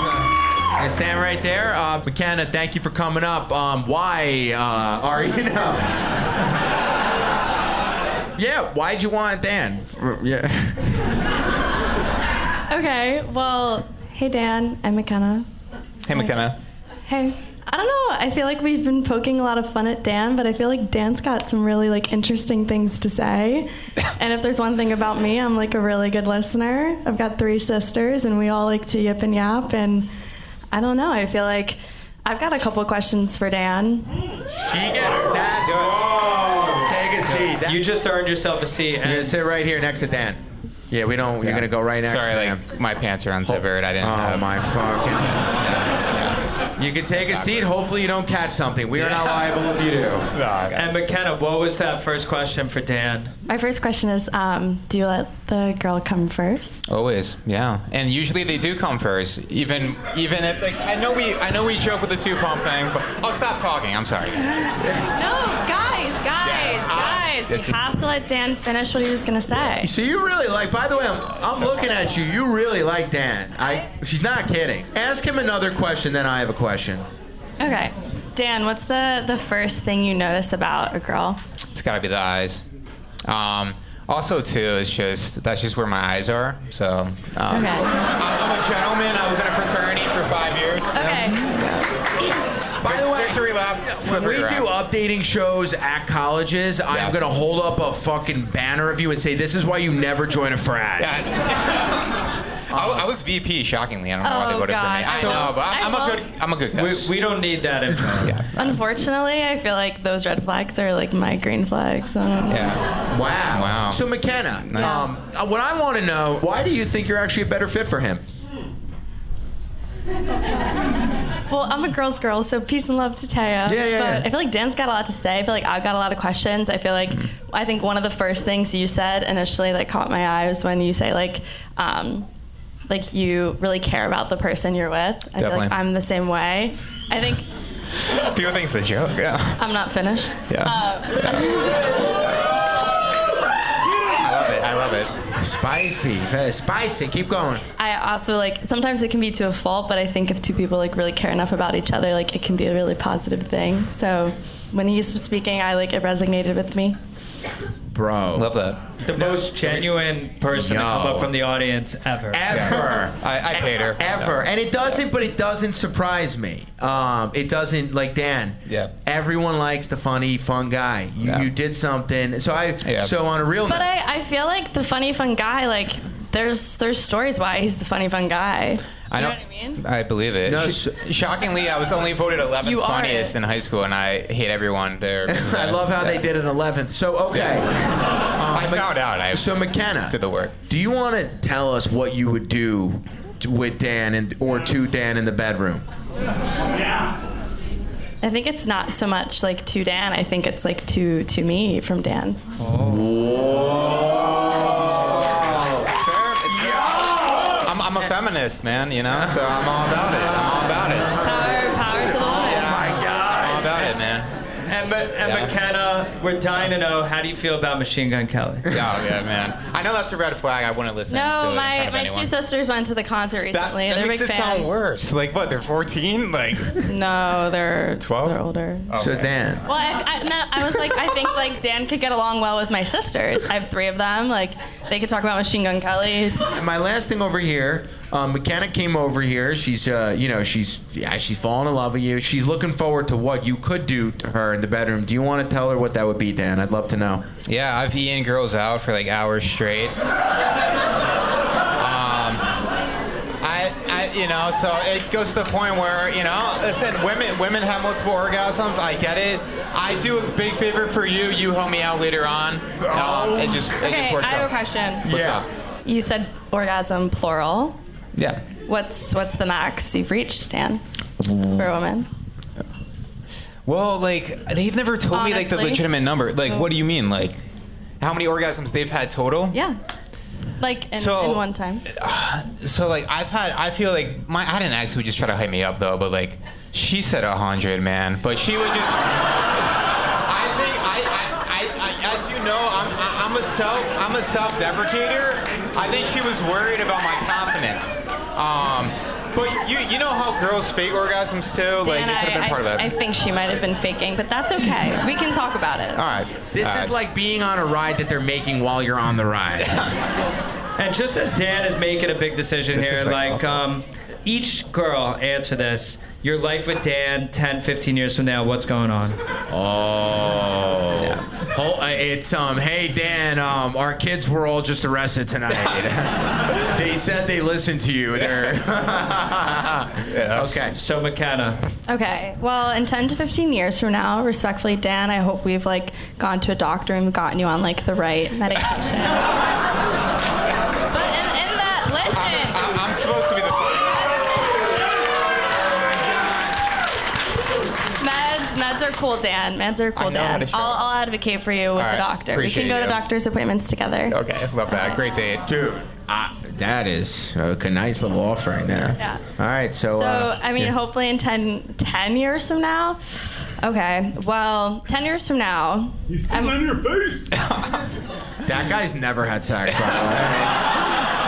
gonna stand right there. McKenna, thank you for coming up. Why are you now? Yeah, why'd you want Dan? Yeah. Okay, well, hey Dan, I'm McKenna. Hey, McKenna. Hey, I don't know. I feel like we've been poking a lot of fun at Dan, but I feel like Dan's got some really like interesting things to say. And if there's one thing about me, I'm like a really good listener. I've got 3 sisters, and we all like to yip and yap. And I don't know. I feel like I've got a couple questions for Dan. She gets that. Oh, take a seat. You just earned yourself a seat. You're gonna sit right here next to Dan. Yeah, we don't. You're gonna go right next Sorry, to him. like, my pants are unzippered. I didn't have. Oh my fucking. You can take a seat. Hopefully you don't catch something. We are not liable if you do. And McKenna, what was that first question for Dan? My first question is, do you let the girl come first? Always, yeah. And usually they do come first, even if like I know we joke with the 2-pump thing, but I'll stop talking. I'm sorry. No, guys. We have to let Dan finish what he was gonna say. So you really like? By the way, I'm looking at you. You really like Dan. She's not kidding. Ask him another question, then I have a question. Okay, Dan, what's the first thing you notice about a girl? It's got to be the eyes. Also, too, that's just where my eyes are. So. Okay. I'm a gentleman. I was in a fraternity for 5 years. Okay. By the way, victory lap. when we do updating shows at colleges, I'm gonna hold up a fucking banner of you and say, "This is why you never join a frat." I was VP, shockingly. I don't know why they voted for me. I know, but I'm a good guy. We don't need that info. Unfortunately, I feel like those red flags are like my green flags. Yeah. Wow. So McKenna, what I want to know, why do you think you're actually a better fit for him? Well, I'm a girl's girl, so peace and love to Taya. Yeah. But I feel like Dan's got a lot to say. I feel like I've got a lot of questions. I feel like I think one of the first things you said initially that caught my eye was when you say like you really care about the person you're with. I feel like I'm the same way. I think people think it's a joke. Yeah. I'm not finished. Yeah. I love it. Spicy, very spicy. Keep going. I also like sometimes it can be to a fault, but I think if 2 people like really care enough about each other, like it can be a really positive thing. So when he's speaking, it resonated with me. Bro. Love that. The most genuine person to come up from the audience ever. Ever. I paid her. Ever. And it doesn't surprise me. It doesn't, like Dan. Yeah. Everyone likes the funny, fun guy. You did something. So on a real note. But I feel like the funny, fun guy, like there's stories why he's the funny, fun guy. You know what I mean? I believe it. No, shockingly, I was only voted 11th funniest in high school, and I hate everyone there. I love how they did it 11th. So, okay. I found out. So, McKenna, did the work. Do you want to tell us what you would do with Dan or to Dan in the bedroom? I think it's not so much like to Dan. I think it's like to me from Dan. I'm a feminist, man, you know, so I'm all about it. Power to the woman. Oh my God. I'm all about it, man. And McKenna, we're dying to know, how do you feel about Machine Gun Kelly? Oh, yeah, man. I know that's a red flag. I wouldn't listen to it in front of my anyone. 2 sisters went to the concert recently. That They're makes big it fans. sound worse. Like, what, they're 14? Like, No, they're 12? They're older. So, Dan. Well, I was like, I think like Dan could get along well with my sisters. I have 3 of them. Like, they could talk about Machine Gun Kelly. And my last thing over here, McKenna came over here. She's, she's fallen in love with you. She's looking forward to what you could do to her in the bedroom. Do you want to tell her what that would be, Dan? I'd love to know. yeah, I've eaten girls out for like hours straight. it, you know. So it goes to the point where, you know, listen, women have multiple orgasms. I get it. I do a big favor for you. You help me out later on. It just Okay, works I have out. a question. What's up? You said orgasm plural. Yeah. What's the max you've reached, Dan, for a woman? Well, like, they've never told me like the Honestly? legitimate number. Like, what do you mean? Like, how many orgasms they've had total? Yeah. Like in one time. So like I feel like I had an ex who would just try to hype me up though, but like she said 100, man. But she would just. I think I as you know, I'm a self-deprecator. I think she was worried about my confidence. But you know how girls fake orgasms too? Like, it could have been part of that. I think she might have been faking, but that's okay. We can talk about it. All right. This is like being on a ride that they're making while you're on the ride. And just as Dan is making a big decision This here, is like each girl answer this. Your life with Dan 10, 15 years from now, what's going on? Oh. It's hey Dan, our kids were all just arrested tonight. They said they listened to you. They're okay. So McKenna. Okay. Well, in 10 to 15 years from now, respectfully, Dan, I hope we've like gone to a doctor and gotten you on like the right medication. But in that, listen. I'm supposed to be the. Meds are cool, Dan. Meds are cool, I know how Dan. to show. I'll advocate for you with All right, a doctor. We appreciate can go to you. doctor's appointments together. Okay, love that. Great date. Dude, that is a nice little offering there. Yeah. All right, so. So, I mean, hopefully in 10 years from now. Okay, well, 10 years from now. You sit on your face. That guy's never had sex, by the way.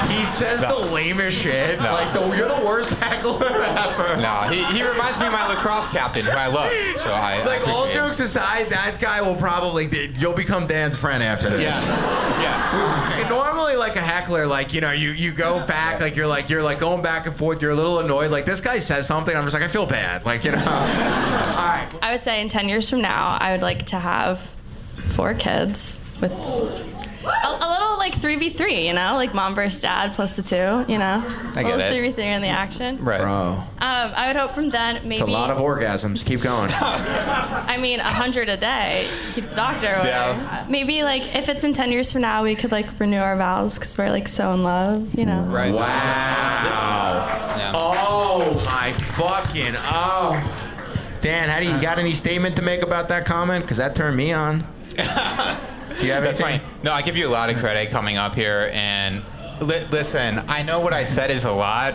He says the lamest shit. No. Like, you're the worst heckler ever. No, he reminds me of my lacrosse captain, who I love. So I Like, all appreciate it. jokes aside, that guy will probably, you'll become Dan's friend after this. Yeah. And normally, like a heckler, like, you know, you go back, like you're going back and forth, you're a little annoyed. Like, this guy says something, I'm just like, I feel bad. Like, you know. All right. I would say in 10 years from now, I would like to have 4 kids with a little like 3v3, you know, like mom versus dad plus the 2, you know. I get it. 3v3 in the action. Right. Bro, I would hope from then maybe. it's a lot of orgasms. Keep going. I mean, 100 a day keeps the doctor away. Yeah. Maybe like if it's in 10 years from now, we could like renew our vows because we're like so in love, you know. Right. Wow. Yeah. Oh, my fucking, Dan, how do you got any statement to make about that comment? Because that turned me on. Do you have That's anything? fine. No, I give you a lot of credit coming up here, and listen, I know what I said is a lot.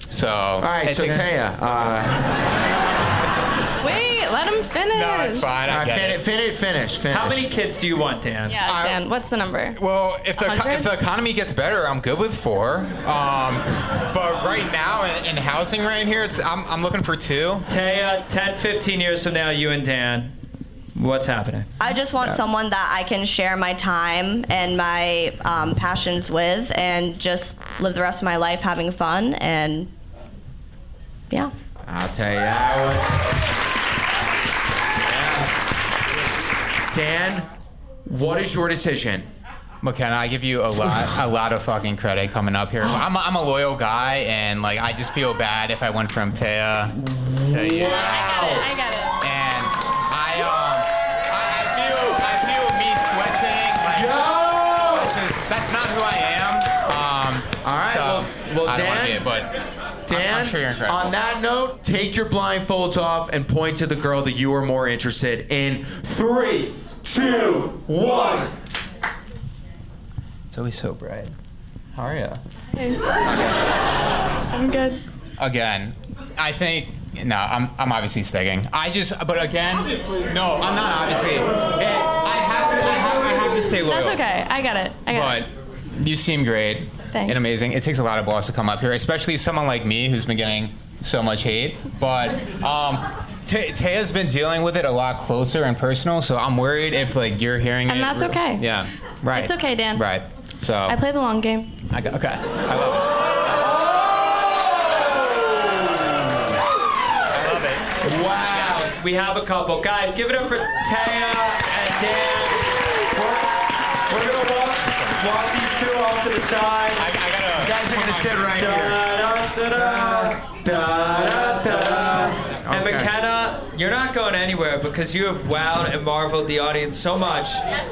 So. All right, so Taya. Wait, let him finish. No, it's fine. I get it. Finish. How many kids do you want, Dan? Yeah, Dan, what's the number? Well, if the 100? economy gets better, I'm good with 4. But right now in housing right here, I'm looking for 2. Taya, 10, 15 years from now, you and Dan, what's happening? I just want someone that I can share my time and my passions with and just live the rest of my life having fun and yeah. I'll tell you that one. Yes. Dan, what is your decision? McKenna, I give you a lot of fucking credit coming up here. I'm a loyal guy, and like I just feel bad if I went from Taya to you. I got it. And I feel me sweating. Like, that's not who I am. All right, So, well, I don't wanna Dan, be it, but Dan, I'm sure you're incredible. on that note, take your blindfolds off and point to the girl that you are more interested in. 3, 2, 1. It's always so bright. How are you? I'm good. Again, I think no, I'm obviously sticking. But again, no, I'm not obviously. I have to stay loyal. That's okay. I got it. But you seem great Thanks. and amazing. It takes a lot of balls to come up here, especially someone like me who's been getting so much hate. But Taya's been dealing with it a lot closer and personal, so I'm worried if like you're hearing it. And that's okay. Yeah, right. It's okay, Dan. Right. So I play the long game. okay. I love it. Wow. We have a couple. Guys, give it up for Taya and Dan. We're gonna walk these two off to the side. I gotta. You guys are gonna sit right here. And Okay. McKenna, you're not going anywhere because you have wowed and marveled the audience so much that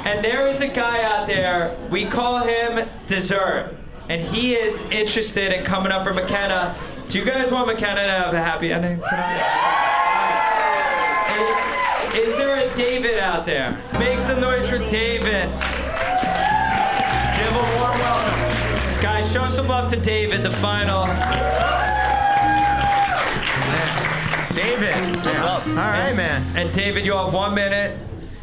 and there is a guy out there, we call him Dessert, and he is interested in coming up for McKenna. Do you guys want McKenna to have a happy ending tonight? Is there a David out there? Make some noise for David. Give a warm welcome. Guys, show some love to David, the final. David. What's up? All right, man. And David, you have 1 minute.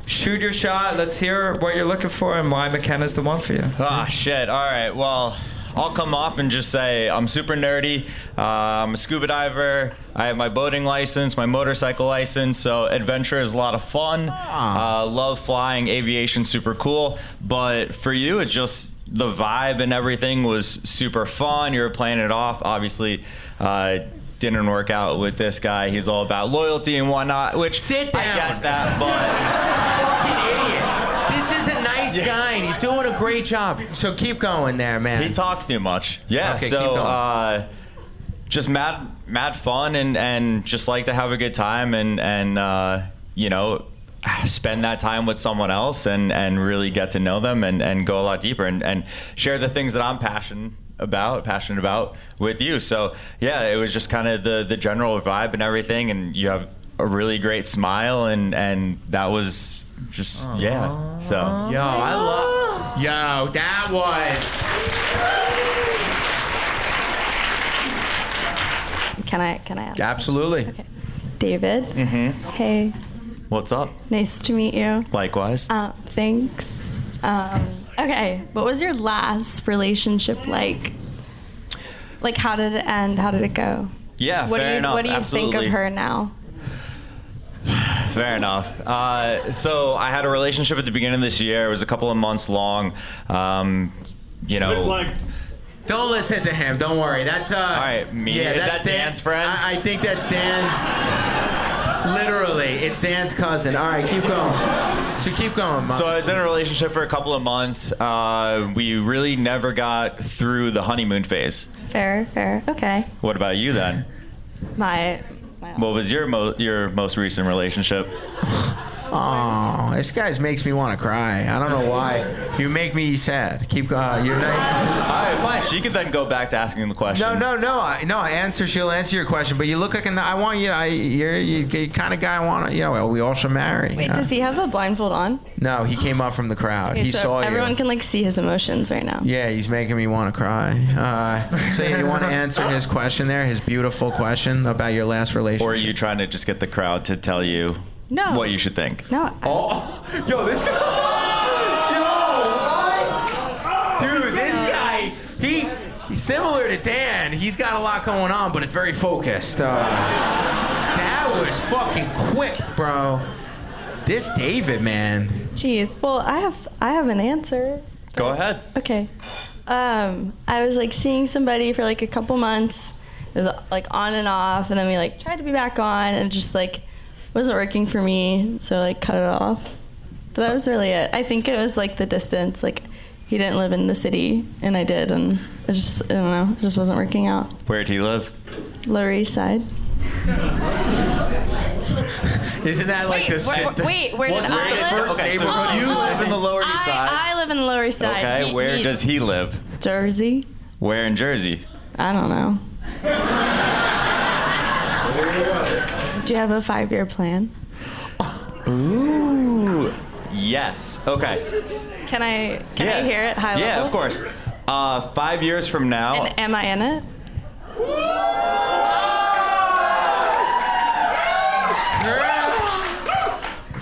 Shoot your shot. Let's hear what you're looking for and why McKenna's the one for you. Ah, shit. All right. Well, I'll come off and just say I'm super nerdy. I'm a scuba diver. I have my boating license, my motorcycle license. So adventure is a lot of fun. Love flying, aviation, super cool. But for you, it's just the vibe and everything was super fun. You were playing it off. Obviously, didn't work out with this guy. He's all about loyalty and whatnot, which Sit down. I get that, but Fucking idiot. This is a nice guy, and he's doing a great job. So keep going there, man. he talks too much. Yeah, Okay, keep so going. just mad fun and just like to have a good time and you know, spend that time with someone else and really get to know them and go a lot deeper and share the things that I'm passionate about with you. So yeah, it was just kind of the general vibe and everything, and you have a really great smile and that was just yeah. So Yo, I love. Yo, that was. Can I ask? Absolutely. Okay. David. Hey, what's up? nice to meet you. Likewise. Thanks. Okay, what was your last relationship like? Like, how did it end? How did it go? Yeah, What fair do you enough. What do you think of Absolutely. her now? Fair enough. So I had a relationship at the beginning of this year. It was a couple of months long. You know, Don't listen to him. Don't worry. That's right, me. Yeah, Is that's that Dan's friend? I think that's Dan's. Literally, it's Dan's cousin. All right, keep going. So keep going, Mom. so I was in a relationship for a couple of months. We really never got through the honeymoon phase. Fair. Okay. What about you then? My What was your most recent relationship? Oh, this guy makes me want to cry. I don't know why. You make me sad. Keep going. You're not. All right, fine. She could then go back to asking the questions. No. She'll answer your question. But you look like I want you. You're the kind of guy I want to. You know, we all should marry. Wait, does he have a blindfold on? No, he came up from the crowd. Okay, He so saw everyone you. can like see his emotions right now. Yeah, he's making me want to cry. So you want to answer his question there, his beautiful question about your last relationship? Or are you trying to just get the crowd to tell you No. what you should think? No. Oh, yo, this guy. Yo, what? Dude, this guy, he's similar to Dan. He's got a lot going on, but it's very focused. That was fucking quick, bro. This David, man. Jeez. Well, I have an answer. Go ahead. Okay. I was like seeing somebody for like a couple months. It was like on and off, and then we like tried to be back on, and it just like wasn't working for me, so I like cut it off. But that was really it. I think it was like the distance. Like he didn't live in the city, and I did, and I don't know, it just wasn't working out. Where'd he live? Lower East Side. Isn't that like this shit? Wait, where did Wasn't I it the live? first Okay, so neighborhood you live in the Lower East Side. I live in the Lower East Side. Okay, where does he live? Jersey? Where in Jersey? I don't know. Do you have a 5-year plan? Ooh. Yes. Okay. Can I hear it high level? Yeah, of course. 5 years from now. And am I in it?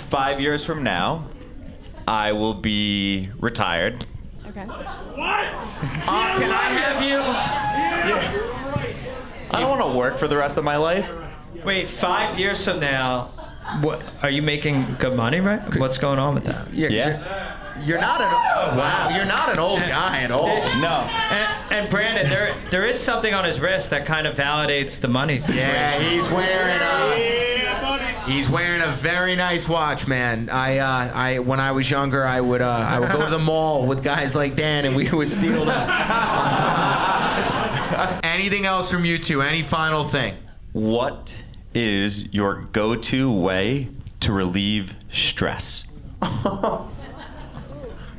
5 years from now, I will be retired. Okay. Can I have you? I don't want to work for the rest of my life. Wait, 5 years from now, what are you making good money, right? What's going on with that? Yeah. You're not an. Wow, you're not an old guy at all. No. And Brandon, there is something on his wrist that kind of validates the money situation. Yeah, he's wearing a. He's wearing a very nice watch, man. I when I was younger, I would go to the mall with guys like Dan, and we would steal them. Anything else from you two? Any final thing? What is your go-to way to relieve stress?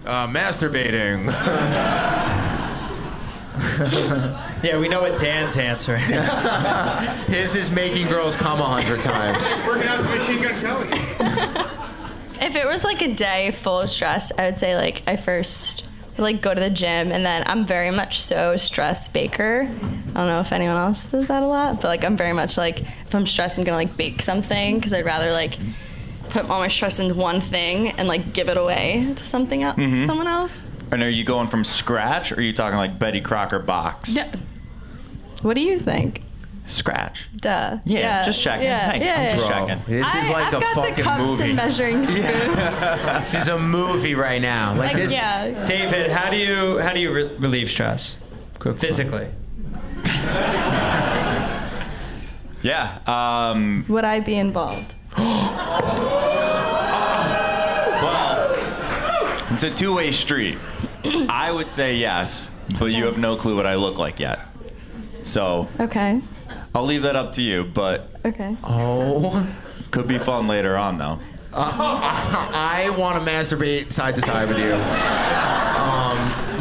Masturbating. Yeah, we know what Dan's answer is. His is making girls come 100 times. Working out the Machine Gun Kelly. If it was like a day full of stress, I would say like I first like go to the gym, and then I'm very much so stress baker. I don't know if anyone else does that a lot, but like I'm very much like if I'm stressed, I'm gonna like bake something because I'd rather like put all my stress into one thing and like give it away to something else, someone else. And are you going from scratch, or are you talking like Betty Crocker box? Yeah. What do you think? Scratch. Duh. Yeah, just checking. Yeah, Hey, yeah, I'm just Bro, checking. this is like I've a got the fucking cups movie. and measuring spoons. This is a movie right now. Like this. Yeah. David, how do you relieve stress? Physically. Yeah. Would I be involved? Well, it's a two-way street. I would say yes, but you have no clue what I look like yet. So Okay. I'll leave that up to you, but Okay. Oh. could be fun later on, though. I want to masturbate side to side with you.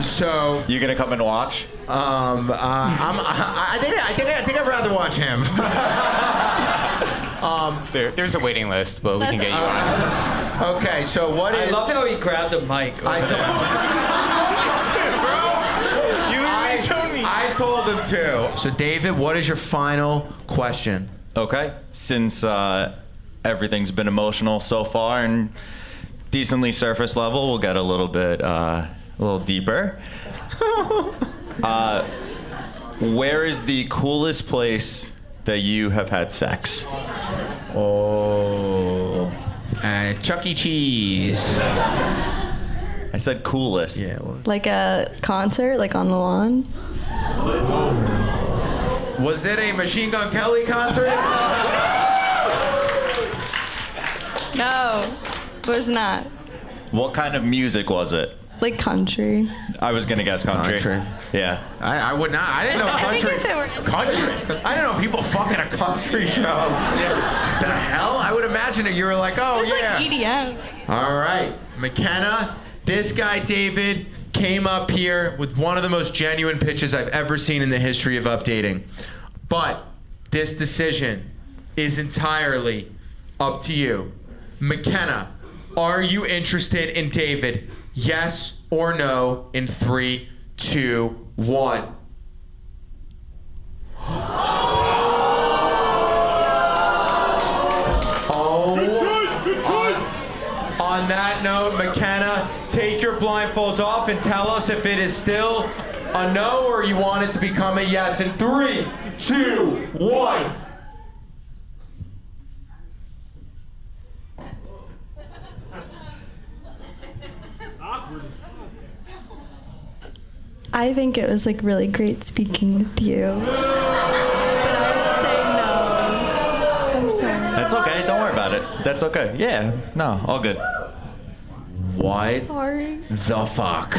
So You gonna come and watch? I think I'd rather watch him. There's a waiting list, but we can get you on. Okay, so what I is? love how he grabbed a mic. I told him to. So David, what is your final question? Okay. Since everything's been emotional so far and decently surface level, we'll get a little bit, a little deeper. Where is the coolest place that you have had sex? Oh, Chuck E. Cheese. I said coolest. Yeah. Well, Like a concert, like on the lawn? was it a Machine Gun Kelly concert? No, was not. What kind of music was it? Like country. I was gonna guess country. Country. Yeah. I would not. I didn't know I think country. if it were- Country. I didn't know people fucking a country show. The hell? I would imagine that you were like, oh It's yeah. like EDM. All right, McKenna. This guy David came up here with one of the most genuine pitches I've ever seen in the history of UpDating. But this decision is entirely up to you. McKenna, are you interested in David? Yes or no in 3, 2, 1. On that note, McKenna, take your blindfolds off and tell us if it is still a no or you want it to become a yes in 3, 2, 1. I think it was like really great speaking with you. But I would say no. I'm sorry. That's okay. Don't worry about it. That's okay. Yeah. No. All good. What Sorry. the fuck?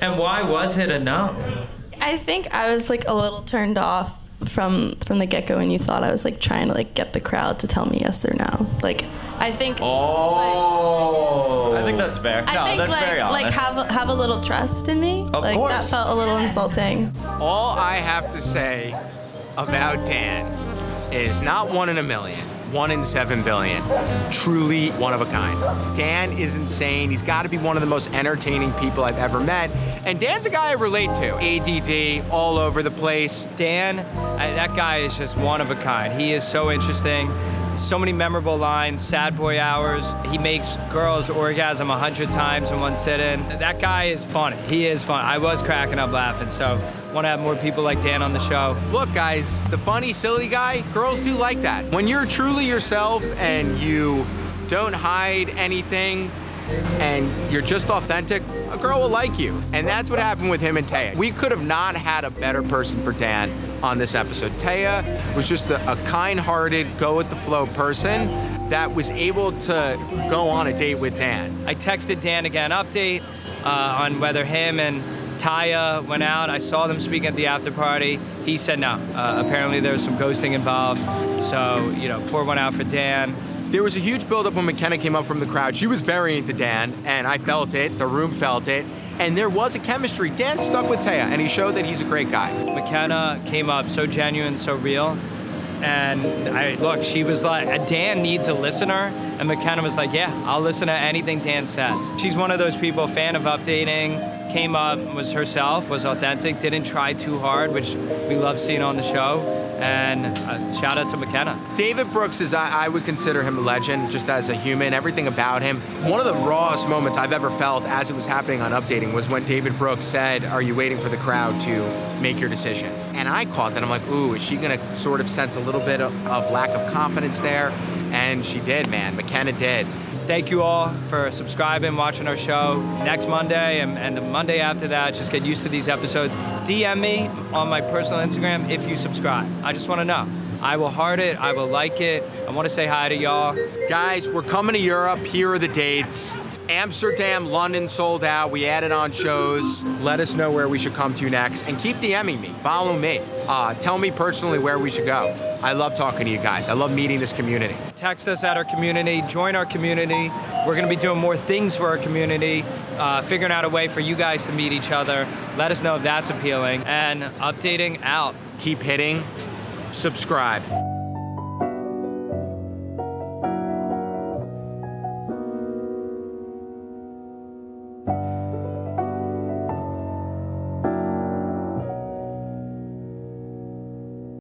And why was it a no? I think I was like a little turned off from the get-go, and you thought I was like trying to like get the crowd to tell me yes or no. Like I think Oh. I think that's fair. I No, think that's like very honest. have a little trust in me. Of like course. that felt a little insulting. All I have to say about Dan is not 1 in a million, 1 in 7 billion. Truly one of a kind. Dan is insane. He's got to be one of the most entertaining people I've ever met. And Dan's a guy I relate to. ADD, all over the place. Dan, that guy is just one of a kind. He is so interesting. So many memorable lines, sad boy hours. He makes girls orgasm 100 times in one sit-in. That guy is funny. He is fun. I was cracking up laughing, so want to have more people like Dan on the show. Look, guys, the funny, silly guy, girls do like that. When you're truly yourself and you don't hide anything and you're just authentic, a girl will like you. And that's what happened with him and Taya. We could have not had a better person for Dan on this episode. Taya was just a kind-hearted, go-with-the-flow person that was able to go on a date with Dan. I texted Dan again, update on whether him and Taya went out. I saw them speaking at the after party. He said no. Apparently there was some ghosting involved. So, pour one out for Dan. There was a huge buildup when McKenna came up from the crowd. She was very into Dan, and I felt it. The room felt it. And there was a chemistry. Dan stuck with Taya, and he showed that he's a great guy. McKenna came up so genuine, so real. And she was like, Dan needs a listener. And McKenna was like, yeah, I'll listen to anything Dan says. She's one of those people, fan of UpDating, came up, was herself, was authentic, didn't try too hard, which we love seeing on the show. And shout out to McKenna. David Brooks I would consider him a legend, just as a human, everything about him. One of the rawest moments I've ever felt as it was happening on UpDating was when David Brooks said, are you waiting for the crowd to make your decision? And I caught that. I'm like, ooh, is she going to sort of sense a little bit of lack of confidence there? And she did, man. McKenna did. Thank you all for subscribing, watching our show. Next Monday and the Monday after that, just get used to these episodes. DM me on my personal Instagram if you subscribe. I just want to know. I will heart it. I will like it. I want to say hi to y'all. Guys, we're coming to Europe. Here are the dates. Amsterdam, London sold out. We added on shows. Let us know where we should come to next. And keep DMing me. Follow me. Tell me personally where we should go. I love talking to you guys. I love meeting this community. Text us at our community. Join our community. We're going to be doing more things for our community, figuring out a way for you guys to meet each other. Let us know if that's appealing. And UpDating out. Keep hitting subscribe.